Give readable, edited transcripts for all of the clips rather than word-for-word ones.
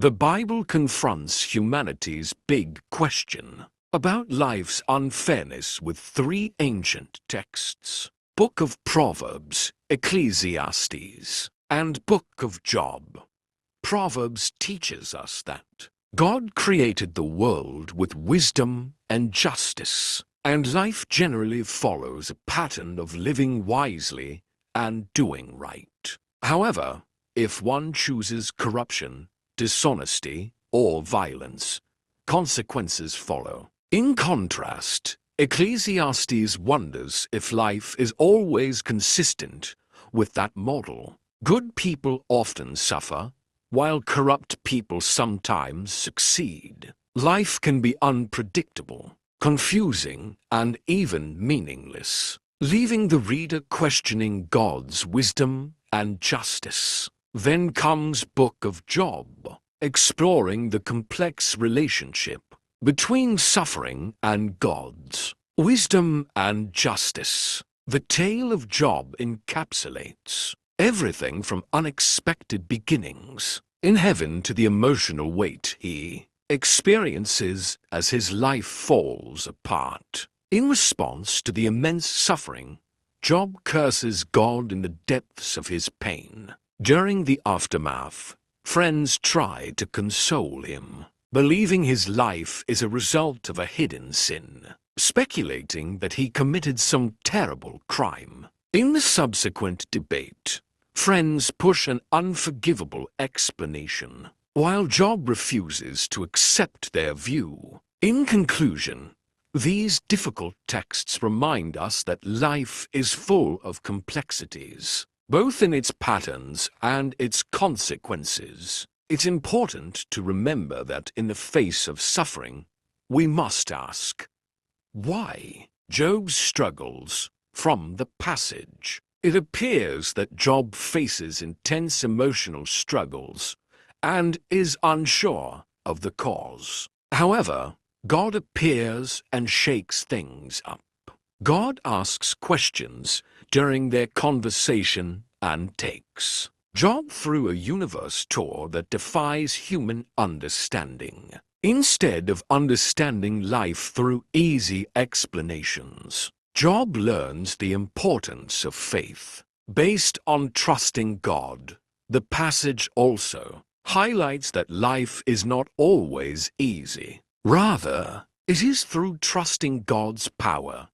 The Bible confronts humanity's big question about life's unfairness with three ancient texts: Book of Proverbs, Ecclesiastes, and Book of Job. Proverbs teaches us that God created the world with wisdom and justice, and life generally follows a pattern of living wisely and doing right. However, if one chooses corruption, dishonesty, or violence, consequences follow. In contrast, Ecclesiastes wonders if life is always consistent with that model. Good people often suffer, while corrupt people sometimes succeed. Life can be unpredictable, confusing, and even meaningless, leaving the reader questioning God's wisdom and justice. Then comes Book of Job, exploring the complex relationship between suffering and God's wisdom and justice. The tale of Job encapsulates everything from unexpected beginnings in heaven to the emotional weight he experiences as his life falls apart. In response to the immense suffering, Job curses God in the depths of his pain. During the aftermath, friends try to console him, believing his life is a result of a hidden sin, speculating that he committed some terrible crime. In the subsequent debate, friends push an unforgivable explanation, while Job refuses to accept their view. In conclusion, these difficult texts remind us that life is full of complexities, both in its patterns and its consequences. It's important to remember that in the face of suffering, we must ask, why? Job's struggles. From the passage, it appears that Job faces intense emotional struggles and is unsure of the cause. However, God appears and shakes things up. God asks questions during their conversation and takes Job through a universe tour that defies human understanding. Instead of understanding life through easy explanations, Job learns the importance of faith, based on trusting God. The passage also highlights that life is not always easy. Rather, it is through trusting God's power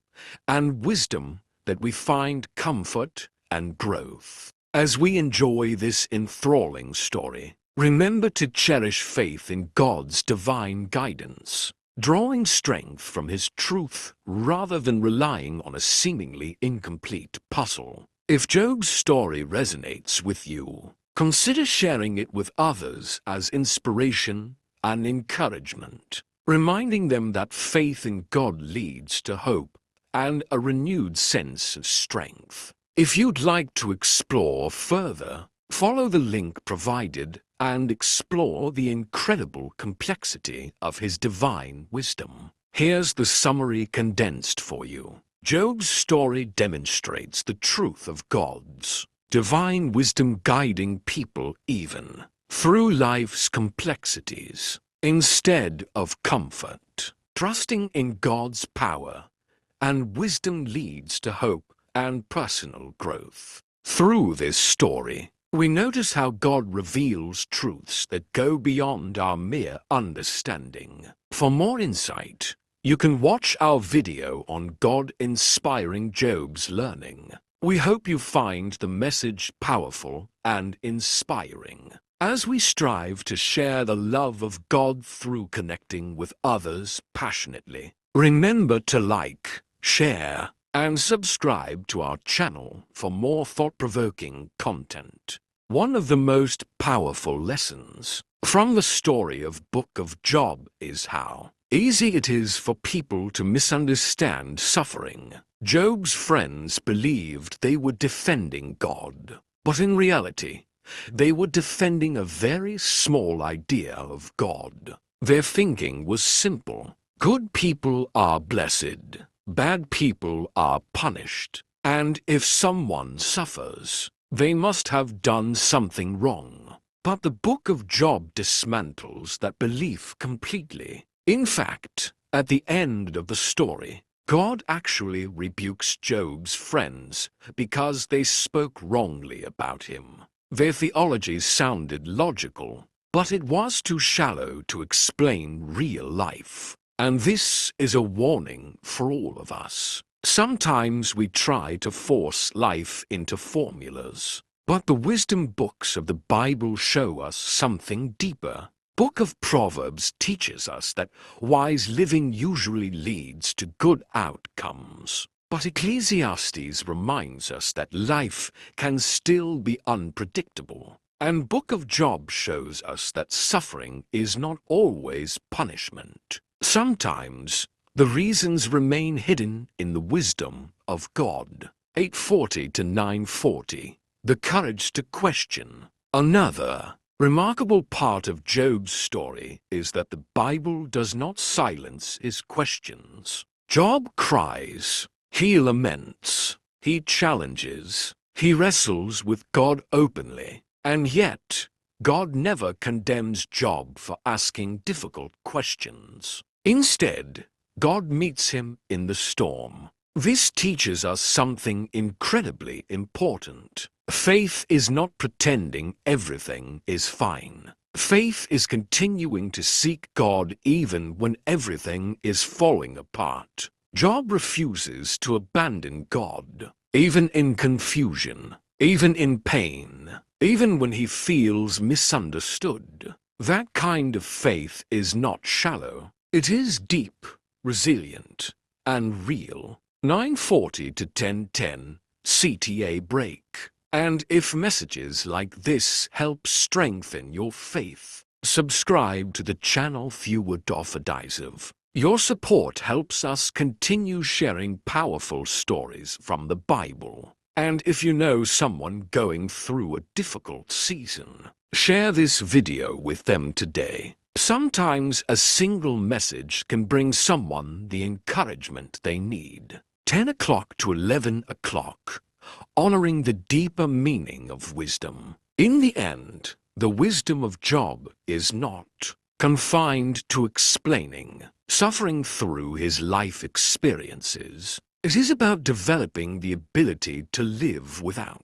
and wisdom that we find comfort and growth. As we enjoy this enthralling story, remember to cherish faith in God's divine guidance, drawing strength from His truth rather than relying on a seemingly incomplete puzzle. If Job's story resonates with you, consider sharing it with others as inspiration and encouragement, reminding them that faith in God leads to hope and a renewed sense of strength. If you'd like to explore further, follow the link provided and explore the incredible complexity of His divine wisdom. Here's the summary condensed for you. Job's story demonstrates the truth of God's divine wisdom guiding people even through life's complexities. Instead of comfort, trusting in God's power and wisdom leads to hope and personal growth. Through this story, we notice how God reveals truths that go beyond our mere understanding. For more insight, you can watch our video on God inspiring Job's learning. We hope you find the message powerful and inspiring. As we strive to share the love of God through connecting with others passionately, remember to like, share, and subscribe to our channel for more thought-provoking content. One of the most powerful lessons from the story of Book of Job is how easy it is for people to misunderstand suffering. Job's friends believed they were defending God, but in reality, they were defending a very small idea of God. Their thinking was simple. Good people are blessed. Bad people are punished. And if someone suffers, they must have done something wrong. But the book of Job dismantles that belief completely. In fact, at the end of the story, God actually rebukes Job's friends because they spoke wrongly about him. Their theology sounded logical, but it was too shallow to explain real life. And this is a warning for all of us. Sometimes we try to force life into formulas, but the wisdom books of the Bible show us something deeper. Book of Proverbs teaches us that wise living usually leads to good outcomes. But Ecclesiastes reminds us that life can still be unpredictable. And Book of Job shows us that suffering is not always punishment. Sometimes the reasons remain hidden in the wisdom of God. 840 to 940. The courage to question. Another remarkable part of Job's story is that the Bible does not silence his questions. Job cries, he laments, he challenges, he wrestles with God openly, and yet God never condemns Job for asking difficult questions. Instead, God meets him in the storm. This teaches us something incredibly important. Faith is not pretending everything is fine. Faith is continuing to seek God even when everything is falling apart. Job refuses to abandon God, even in confusion, even in pain, even when he feels misunderstood. That kind of faith is not shallow. It is deep, resilient, and real. 940 to 1010, CTA break. And if messages like this help strengthen your faith, subscribe to the channel Fjord Offerdijzer. Your support helps us continue sharing powerful stories from the Bible. And if you know someone going through a difficult season, share this video with them today. Sometimes a single message can bring someone the encouragement they need. 10 o'clock to 11 o'clock. Honoring the deeper meaning of wisdom. In the end, the wisdom of Job is not confined to explaining, suffering through his life experiences. It is about developing the ability to live without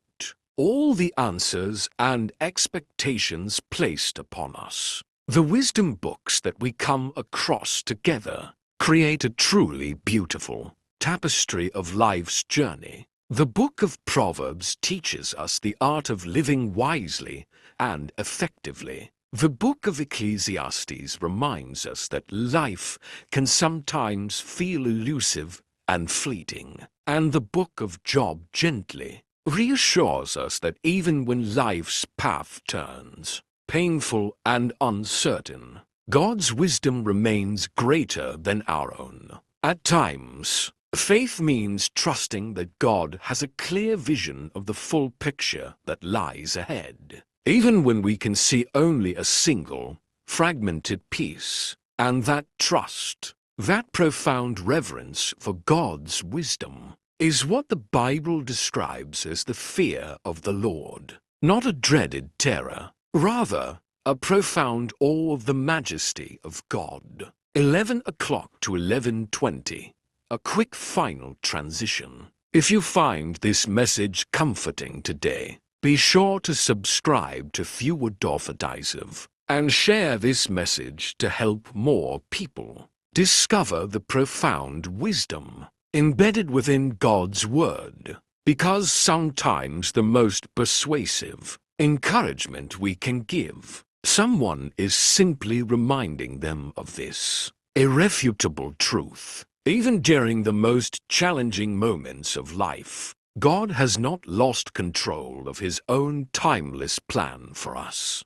all the answers and expectations placed upon us. The wisdom books that we come across together create a truly beautiful tapestry of life's journey. The book of Proverbs teaches us the art of living wisely and effectively. The book of Ecclesiastes reminds us that life can sometimes feel elusive and fleeting. And the book of Job gently reassures us that even when life's path turns painful and uncertain, God's wisdom remains greater than our own. At times, faith means trusting that God has a clear vision of the full picture that lies ahead, even when we can see only a single, fragmented piece. And that trust, that profound reverence for God's wisdom, is what the Bible describes as the fear of the Lord. Not a dreaded terror, rather a profound awe of the majesty of God. 11 o'clock to 11:20. A quick final transition. If you find this message comforting today, be sure to subscribe to Fjord Offerdijzer and share this message to help more people discover the profound wisdom embedded within God's Word. Because sometimes the most persuasive encouragement we can give someone is simply reminding them of this irrefutable truth. Even during the most challenging moments of life, God has not lost control of His own timeless plan for us.